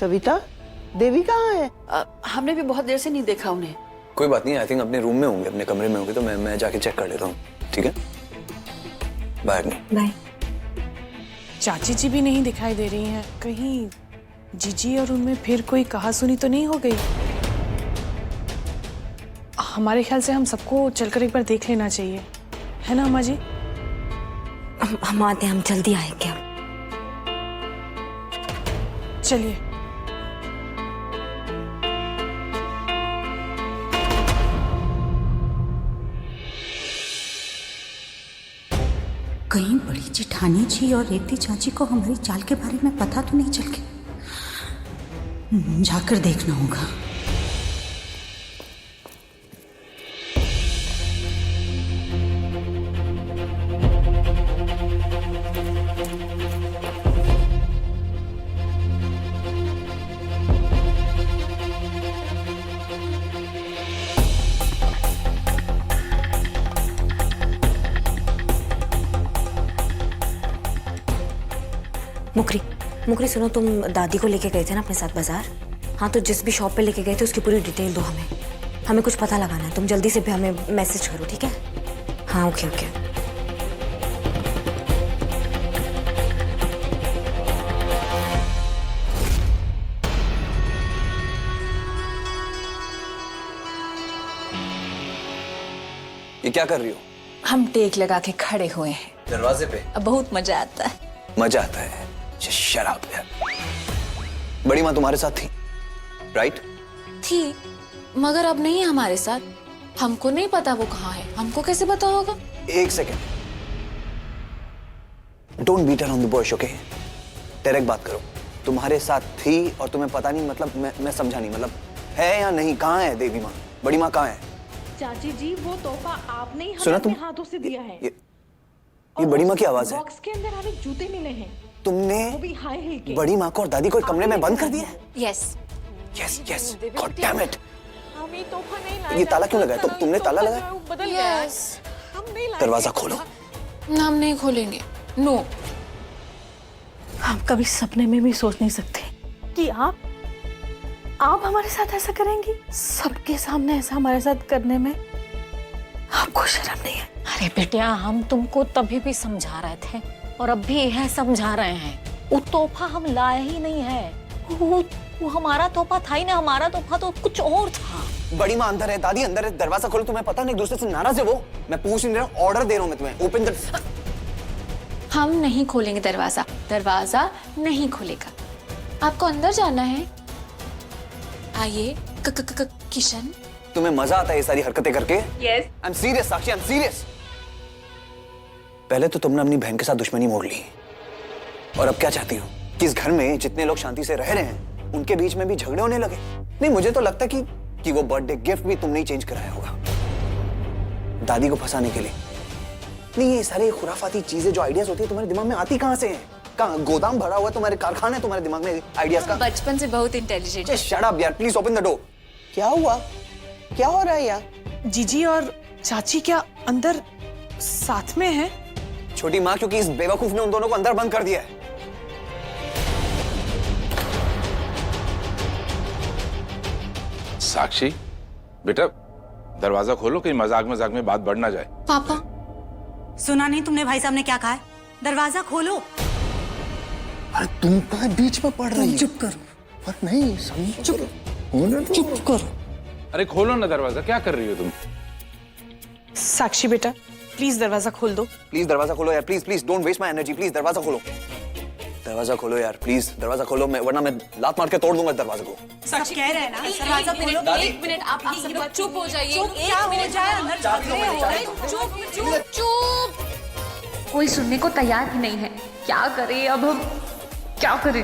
सविता, देवी कहाँ है? हमने भी बहुत देर से नहीं देखा उन्हें। कोई बात नहीं, आई थिंक अपने रूम में होंगे, अपने कमरे में होंगे, तो मैं जाके चेक कर लेता हूँ। ठीक है, बाय। बाय। चाची जी भी नहीं दिखाई दे रही हैं, कहीं जीजी और उनमें फिर कोई कहासुनी तो नहीं हो गई? हमारे ख्याल से हम सबको चलकर एक बार देख लेना चाहिए, है ना अम्मा जी? हम आते हैं, हम जल्दी आएंगे। हम चलिए। कहीं बड़ी जेठानी जी और रेवती चाची को हमारी चाल के बारे में पता तो नहीं चल गया। जाकर देखना होगा। मुकरी, मुकरी सुनो, तुम दादी को लेके गए थे ना अपने साथ बाजार? हाँ, तो जिस भी शॉप पे लेके गए थे उसकी पूरी डिटेल दो हमें। हमें कुछ पता लगाना है, तुम जल्दी से भी हमें मैसेज करो, ठीक है? हाँ, ओके ओके। ये क्या कर रही हो? हम टेक लगा के खड़े हुए हैं दरवाजे पे। अब बहुत मजा आता है। मजा आता है? शराब यार। बड़ी माँ तुम्हारे साथ थी, राइट? थी, मगर अब नहीं है हमारे साथ। हमको नहीं पता वो कहाँ है, हमको कैसे पता होगा? एक second, don't beat around the bush, okay? Direct बात करो। तुम्हारे साथ थी और तुम्हें पता नहीं, मतलब मैं समझा नहीं, मतलब है या नहीं? कहाँ है देवी माँ? बड़ी माँ कहाँ है? चाची जी, वो तोहफा आपने ही सुना हमें तुम? अपने हाथों से दिया है। ये बड़ी माँ की आवाज है। बॉक्स के अंदर हमें जूते मिले हैं, तुमने वो भी हाई हील के। बड़ी माँ को और दादी को एक कमरे में बंद कर दिया है? Yes. Yes yes, god damn it. हम ये तोहफा नहीं लाए। ये ताला क्यों लगाया? तुमने ताला लगाया? बदल गया है। यस। हम नहीं लाए। दरवाजा खोलो। हम नहीं खोलेंगे, नो। हम कभी सपने में भी सोच नहीं सकते कि आप हमारे साथ ऐसा करेंगी। सबके सामने ऐसा हमारे साथ करने में आपको शर्म नहीं है? अरे बेटिया, हम तुमको तभी भी समझा रहे थे और अब भी यह समझा रहे हैं, वो तोहफा हम लाए ही नहीं है। वो हमारा तोहफा था ही ना, हमारा तोहफा तो कुछ और था। बड़ी माँ अंदर है, दादी अंदर है, दरवाजा खोलो। तुम्हें पता नहीं एक दूसरे से नाराज है वो? मैं पूछ नहीं रहा हूँ, ऑर्डर दे रहा हूँ मैं तुम्हें। Open the. हम नहीं खोलेंगे दरवाजा, दरवाजा नहीं खुलेगा। आपको अंदर जाना है, आइए। किशन, तुम्हें मजा आता है ये सारी हरकतें करके? Yes. I am serious Sakshi, I am serious. पहले तो तुमने अपनी बहन के साथ दुश्मनी मोड़ ली, और अब क्या चाहती हो कि इस घर में जितने लोग शांति से रह रहे हैं उनके बीच में भी झगड़े होने लगे? नहीं, मुझे तो लगता कि वो बर्थडे गिफ्ट भी तुमने ही चेंज कराया होगा दादी को फंसाने के लिए। नहीं, ये सारे खुराफाती चीजें जो आइडियाज होती है तुम्हारे दिमाग में आती कहाँ से हैं? कहाँ गोदाम भरा हुआ तुम्हारे, कारखाना है तुम्हारे दिमाग में आइडियाज का? बचपन से बहुत इंटेलिजेंट। शट अप यार, प्लीज ओपन द डोर। क्या हुआ? क्या हो रहा है यहाँ? जीजी और चाची क्या अंदर साथ में हैं? छोटी माँ, क्योंकि इस बेवकूफ ने उन दोनों को अंदर बंद कर दिया है। साक्षी बेटा, दरवाजा खोलो, कहीं मजाक मजाक में बात बढ़ ना जाए। पापा, सुना नहीं तुमने भाई साहब ने क्या कहा है? दरवाजा खोलो। अरे तुम कहाँ बीच में पड़ रही हो? चुप करो। पर नहीं समझ, चुप करो। अरे खोलो ना दरवाजा, क्या कर रही हो तुम? साक्षी बेटा, प्लीज दरवाजा खोल दो। प्लीज दरवाजा खोलो यार, please please, don't waste my energy. Please दरवाजा खोलो, दरवाजा खोलो यार, प्लीज दरवाजा खोलो, मैं वरना मैं लात मार के तोड़ दूंगा दरवाजे को। सब कह रहे हैं ना दरवाजा खोलो। एक मिनट, आप सब लोग चुप हो जाइए। क्या हो जाए अंदर? चुप। कोई सुनने को तैयार ही नहीं है। क्या करें अब हम, क्या करें?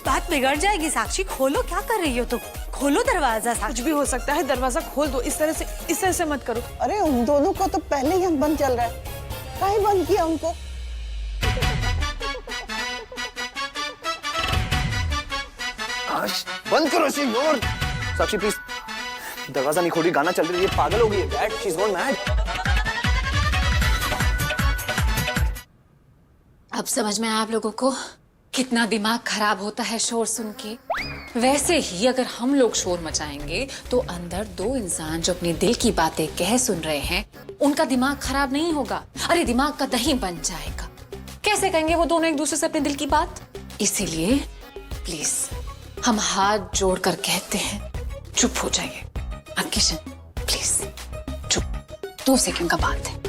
बात बिगड़ जाएगी। साक्षी खोलो, क्या कर रही हो तुम? खोलो दरवाजा। कुछ भी हो सकता है, दरवाजा खोल दो। इस तरह से मत करो। अरे उन दोनों को तो पहले ही बंद चल रहा है, काहे बंद किया उनको? बंद करो इसे यार। साक्षी प्लीज, दरवाजा नहीं खोल रही, गाना चल रही है, पागल हो गई है। Dad, she is gone mad. अब समझ में आया आप लोगों को कितना दिमाग खराब होता है शोर सुन के। वैसे ही अगर हम लोग शोर मचाएंगे तो अंदर दो इंसान जो अपने दिल की बातें कह सुन रहे हैं उनका दिमाग खराब नहीं होगा, अरे दिमाग का दही बन जाएगा। कैसे कहेंगे वो दोनों एक दूसरे से अपने दिल की बात? इसीलिए प्लीज हम हाथ जोड़कर कहते हैं चुप हो जाइए। किशन प्लीज चुप, 2 सेकंड का बात है।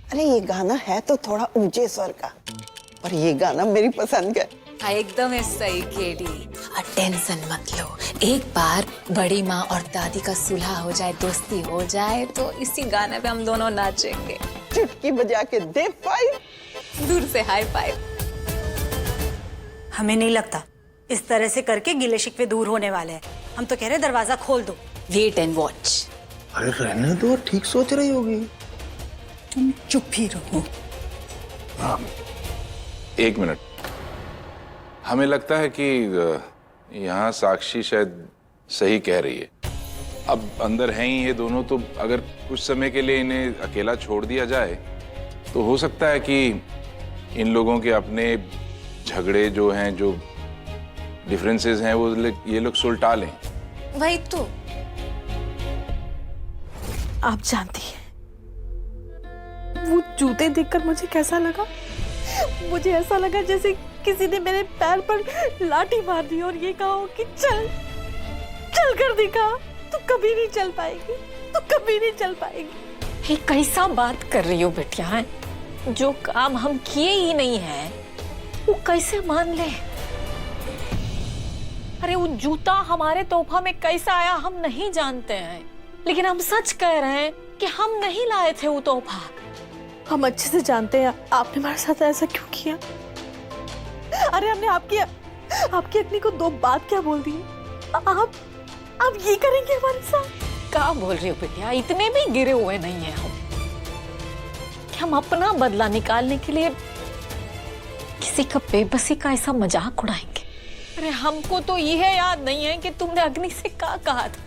अरे ये गाना है तो थोड़ा ऊंचे स्वर का, पर ये गाना मेरी पसंद का। एकदम सही केडी, टेंशन मत लो। एक बार बड़ी माँ और दादी का सुलह हो जाए, दोस्ती हो जाए तो इसी गाने पे हम दोनों नाचेंगे। चुटकी बजा के दे 5, दूर से हाई 5। हमें नहीं लगता इस तरह से करके गिले शिकवे दूर होने वाले हैं। हम तो कह रहे दरवाजा खोल दो। Wait and watch. अरे रहने दो, ठीक सोच रही होगी। तुम चुप ही रहो। एक मिनट, हमें लगता है कि यहाँ साक्षी शायद सही कह रही है। अब अंदर हैं ही ये दोनों, तो अगर कुछ समय के लिए इन्हें अकेला छोड़ दिया जाए तो हो सकता है कि इन लोगों के अपने झगड़े जो हैं, जो डिफरेंसेस हैं, वो ये लोग सुलटा लें। वही तो। आप जानती हैं वो जूते देखकर मुझे कैसा लगा? मुझे ऐसा लगा जैसे किसी ने मेरे पैर पर लाठी मार दी और ये कहा हो कि चल चल कर दिखा, तो कभी नहीं चल पाएगी, तो कभी नहीं चल पाएगी। ये कैसा बात कर रही हो बेटिया? जो काम हम किए ही नहीं है वो कैसे मान ले? अरे वो जूता हमारे तोहफा में कैसा आया हम नहीं जानते हैं, लेकिन हम सच कह रहे हैं कि हम नहीं लाए थे वो तोहफा। हम अच्छे से जानते हैं आपने हमारे साथ ऐसा क्यों किया। अरे हमने आपकी अग्नि को 2 बात क्या बोल दी? आप ये करेंगे हमारे साथ? क्या बोल रही हो बेटिया? इतने भी गिरे हुए नहीं है हम कि हम अपना बदला निकालने के लिए किसी का बेबसी का ऐसा मजाक उड़ाएंगे। अरे हमको तो यह याद नहीं है कि तुमने अग्नि से क्या कहा था,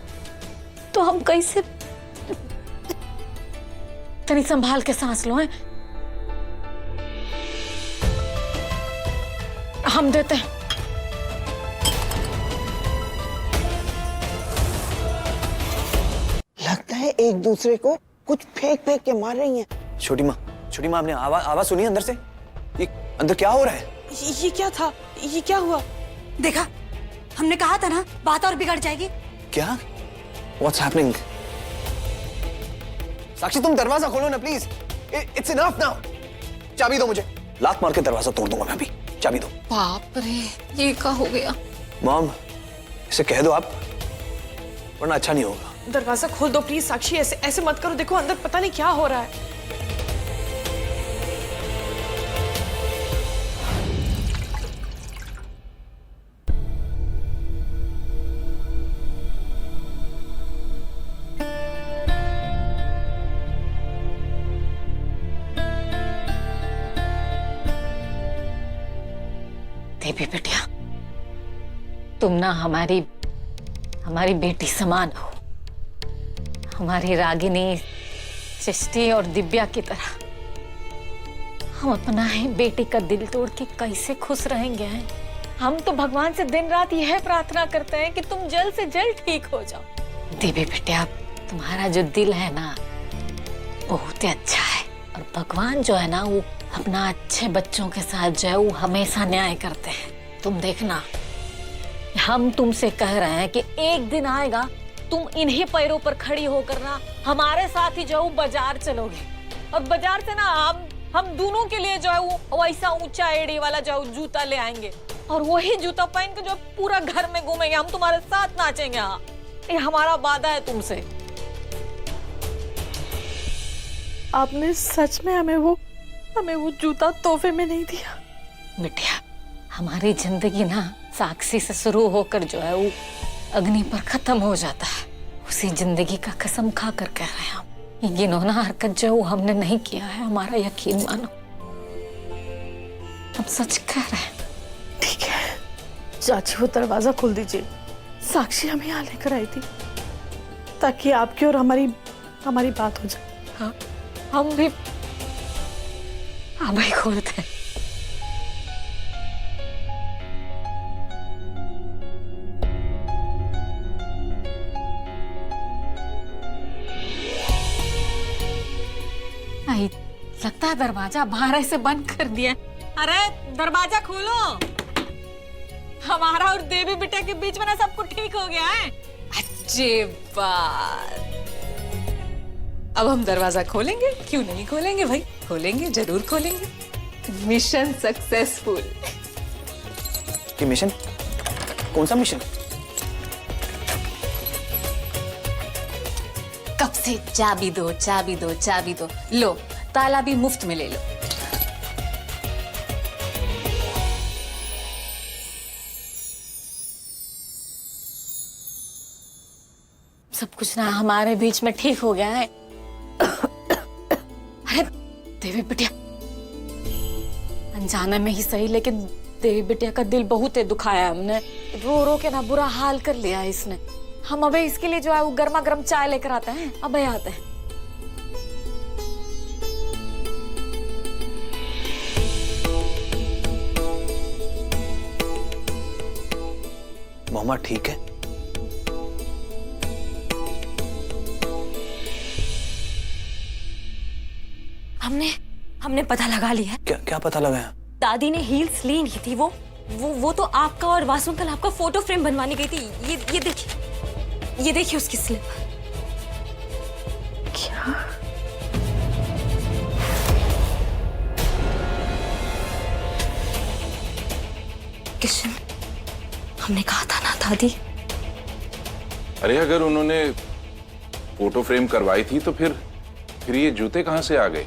तो हम कैसे? तनी संभाल के सांस लो। हम देते हैं। लगता है एक दूसरे को कुछ फेंक फेंक के मार रही हैं। छोटी माँ आपने आवाज सुनी अंदर से? ये अंदर क्या हो रहा है? ये क्या था? ये क्या हुआ? देखा, हमने कहा था ना बात और बिगड़ जाएगी। क्या? What's happening? साक्षी तुम दरवाजा खोलो ना प्लीज। It's enough now. चाबी दो मुझे, लात मार के दरवाजा तोड़ दूंगा मैं अभी। चाबी दो। बाप रे, ये क्या हो गया? मॉम इसे कह दो आप, वरना अच्छा नहीं होगा। दरवाजा खोल दो प्लीज साक्षी, ऐसे मत करो। देखो अंदर पता नहीं क्या हो रहा है। देवी बेटिया, तुम ना हमारी बेटी समान हो, हमारी रागिनी, सृष्टि और दिव्या की तरह। हम अपना है बेटी का दिल तोड़ के कैसे खुश रहेंगे? हम तो भगवान से दिन रात यह प्रार्थना करते हैं कि तुम जल्द से जल्द ठीक हो जाओ। देवी बेटिया, तुम्हारा जो दिल है ना बहुत ही अच्छा है, और भगवान जो है ना वो अपना अच्छे बच्चों के साथ जो है वो हमेशा न्याय करते हैं। तुम देखना, हम तुमसे कह रहे हैं कि एक दिन आएगा तुम इन्हीं पैरों पर खड़ी होकर ना हमारे साथ ही जो है बाजार चलोगे, और बाजार से ना हम दोनों के लिए जो है वो ऐसा ऊंचा एड़ी वाला जो है जूता ले आएंगे, और वही जूता पहन के जो पूरा घर में घूमेंगे, हम तुम्हारे साथ नाचेंगे। हाँ, ये हमारा वादा है तुमसे। आपने सच में हमें वो जूता तोहफे में नहीं दिया? बिटिया, हमारी जिंदगी ना साक्षी से शुरू होकर जो है वो अग्नि पर खत्म हो जाता है। उसी जिंदगी का कसम खा कर कह रहे हैं हम, ये घिनौना हरकत जो वो हमने नहीं किया है, हमारा यकीन मानो। हम सच कह रहे हैं। ठीक है चाची, वो दरवाजा खोल दीजिए। साक्षी हमें यहाँ लेकर आई थी ताकि आपकी और हमारी बात हो जाए। हाँ, हाँ भाई खोलते हैं। नहीं, लगता है दरवाजा बाहर से बंद कर दिया। अरे दरवाजा खोलो, हमारा और देवी बिटिया के बीच में ना सब कुछ ठीक हो गया है। अच्छी बात। अब हम दरवाजा खोलेंगे, क्यों नहीं खोलेंगे भाई, खोलेंगे, जरूर खोलेंगे। Mission successful. ये मिशन? कौन सा मिशन? कब से चाबी दो, चाबी दो, चाबी दो। लो, ताला भी मुफ्त में ले लो। सब कुछ ना हमारे बीच में ठीक हो गया है। अरे देवी बिटिया, अनजाने में ही सही, लेकिन देवी बिटिया का दिल बहुत ही दुखाया हमने। रो रो के ना बुरा हाल कर लिया इसने। हम अबे इसके लिए जो है वो गर्मा गर्म चाय लेकर आते हैं, अबे आते हैं। मामा ठीक है? हमने पता लगा लिया है। क्या क्या पता लगाया? दादी ने हील्स ली नहीं थी। वो तो आपका और वासु अंकल आपका फोटो फ्रेम बनवाने गई थी। ये देखिए उसकी स्लिप। क्या? किशन, हमने कहा था ना दादी। अरे अगर उन्होंने फोटो फ्रेम करवाई थी तो फिर ये जूते कहां से आ गए?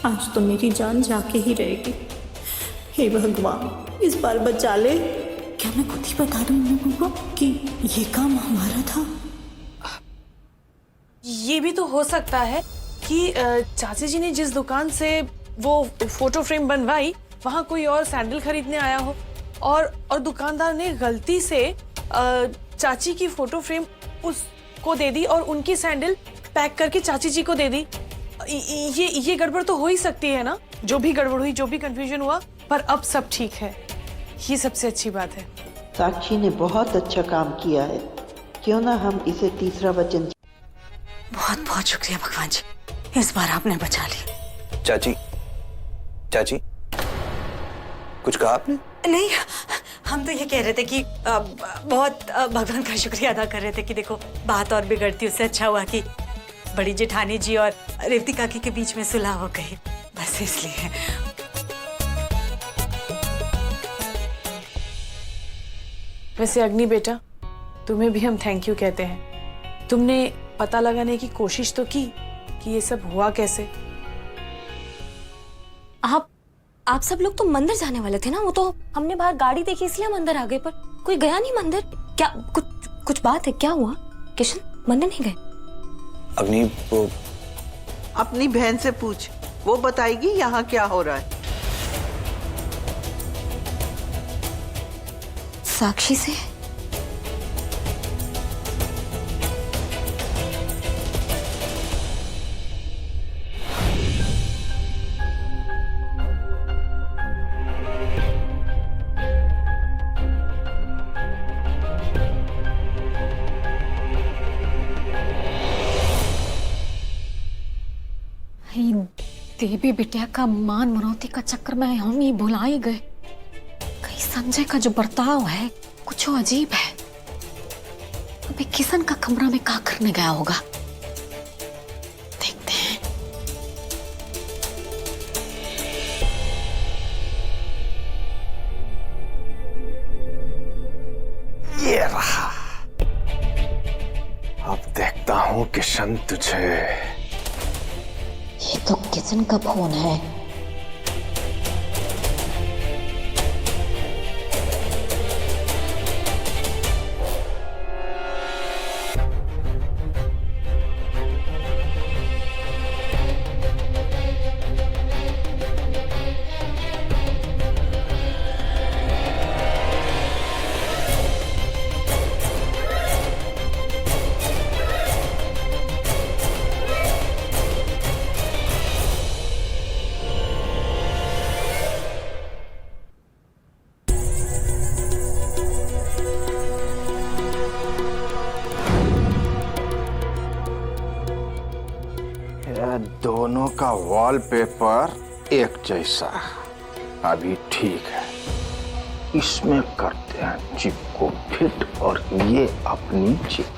आज तो मेरी जान जाके ही रहेगी। हे भगवान, इस बार बचा ले। क्या मैं खुद ही बता दूं इन लोगों को कि ये काम हमारा था? ये भी तो हो सकता है कि चाची जी ने जिस दुकान से वो फोटो फ्रेम बनवाई वहां कोई और सैंडल खरीदने आया हो और दुकानदार ने गलती से चाची की फोटो फ्रेम उसको दे दी और उनकी सैंडल पैक करके चाची जी को दे दी। ये गड़बड़ तो हो ही सकती है ना। जो भी गड़बड़ हुई, जो भी कंफ्यूजन हुआ, पर अब सब ठीक है। ये सबसे अच्छी बात है। साक्षी ने बहुत अच्छा काम किया है। क्यों ना हम इसे तीसरा वचन। बहुत बहुत शुक्रिया भगवान जी, इस बार आपने बचा लिया। चाची, चाची, कुछ कहा आपने? नहीं, हम तो ये कह रहे थे कि बहुत भगवान का शुक्रिया अदा कर रहे थे कि देखो बात और बिगड़ती, उससे अच्छा हुआ कि बड़ी जेठानी जी और रेवती काकी के बीच में सुलह हो गई, बस इसलिए। वैसे अग्नि बेटा, तुम्हें भी हम थैंक यू कहते हैं। तुमने पता लगाने की कोशिश तो की कि ये सब हुआ कैसे। आप सब लोग तो मंदिर जाने वाले थे ना। वो तो हमने बाहर गाड़ी देखी इसलिए हम अंदर आ गए, पर कोई गया नहीं मंदिर। क्या कुछ बात है? क्या हुआ किशन, मंदिर नहीं गए? अग्नि, वो अपनी बहन से पूछ, वो बताएगी यहाँ क्या हो रहा है। साक्षी से? देवी बिटिया का मान मनौती का चक्कर में हम ही भुला ही गए। कहीं संजय का जो बर्ताव है कुछ अजीब है। अभी किशन का कमरा में क्या करने गया होगा, देखते हैं। ये रहा। अब देखता हूं किशन तुझे। ये तो किशन का फोन है। दोनों का वॉलपेपर एक जैसा अभी ठीक है। इसमें करते हैं चिप को फिट और ये अपनी चिप।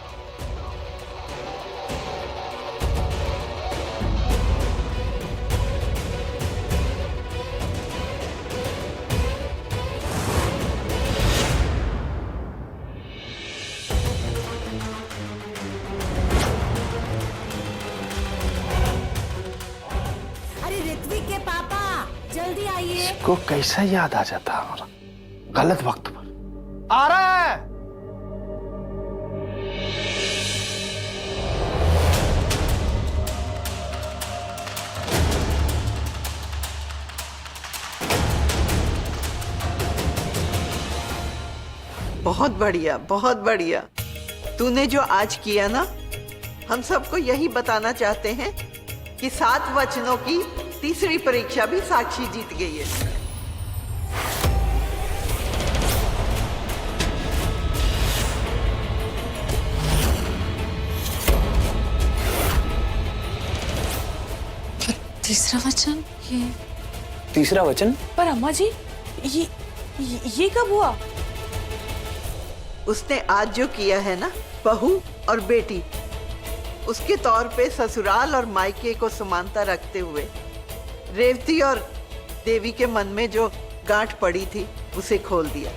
को कैसा याद आ जाता हमारा गलत वक्त पर। आ रहा है। बहुत बढ़िया, बहुत बढ़िया। तूने जो आज किया ना, हम सबको यही बताना चाहते हैं कि 7 वचनों की तीसरी परीक्षा भी साक्षी जीत गई है। तीसरा वचन? ये तीसरा वचन? पर अम्मा जी, ये कब हुआ? उसने आज जो किया है ना, बहू और बेटी, उसके तौर पे ससुराल और मायके को समानता रखते हुए रेवती और देवी के मन में जो गांठ पड़ी थी उसे खोल दिया।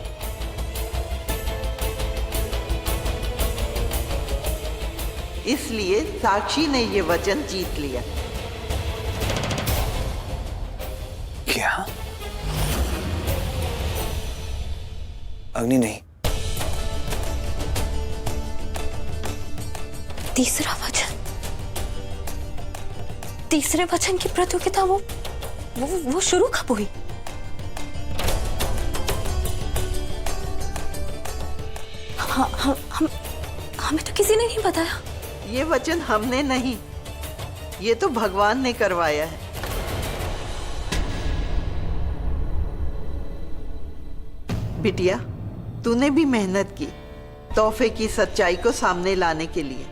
इसलिए साक्षी ने ये वचन जीत लिया। क्या? अग्नि नहीं। तीसरा वचन, तीसरे वचन की प्रतियोगिता वो शुरू कब हुई? हमें तो किसी ने नहीं बताया। ये वचन हमने नहीं, ये तो भगवान ने करवाया है। बिटिया, तूने भी मेहनत की तोहफे की सच्चाई को सामने लाने के लिए।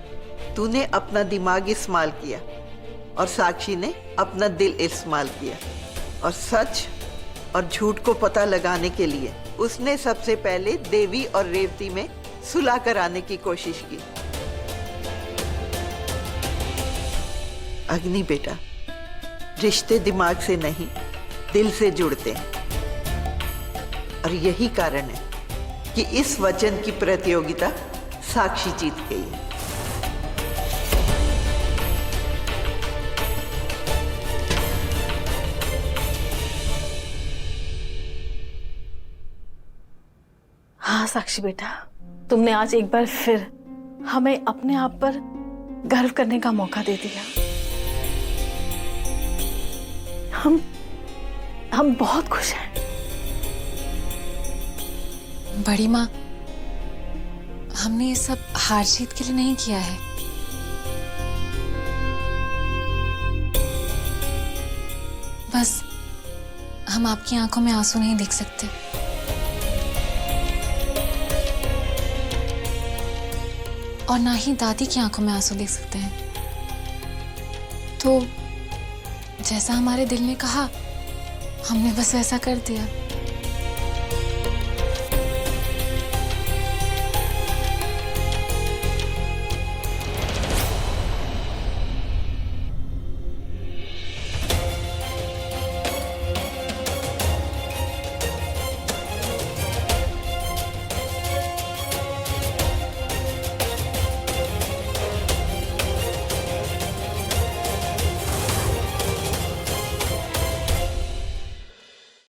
तूने अपना दिमाग इस्तेमाल किया और साक्षी ने अपना दिल इस्तेमाल किया, और सच और झूठ को पता लगाने के लिए उसने सबसे पहले देवी और रेवती में सुलह कराने की कोशिश की। अग्नि बेटा, रिश्ते दिमाग से नहीं, दिल से जुड़ते हैं, और यही कारण है कि इस वचन की प्रतियोगिता साक्षी जीत गई है। हाँ साक्षी बेटा, तुमने आज एक बार फिर हमें अपने आप पर गर्व करने का मौका दे दिया। हम बहुत खुश हैं। बड़ी माँ, हमने ये सब हार जीत के लिए नहीं किया है। बस हम आपकी आंखों में आंसू नहीं देख सकते। और ना ही दादी की आंखों में आंसू देख सकते हैं। तो जैसा हमारे दिल ने कहा, हमने बस वैसा कर दिया।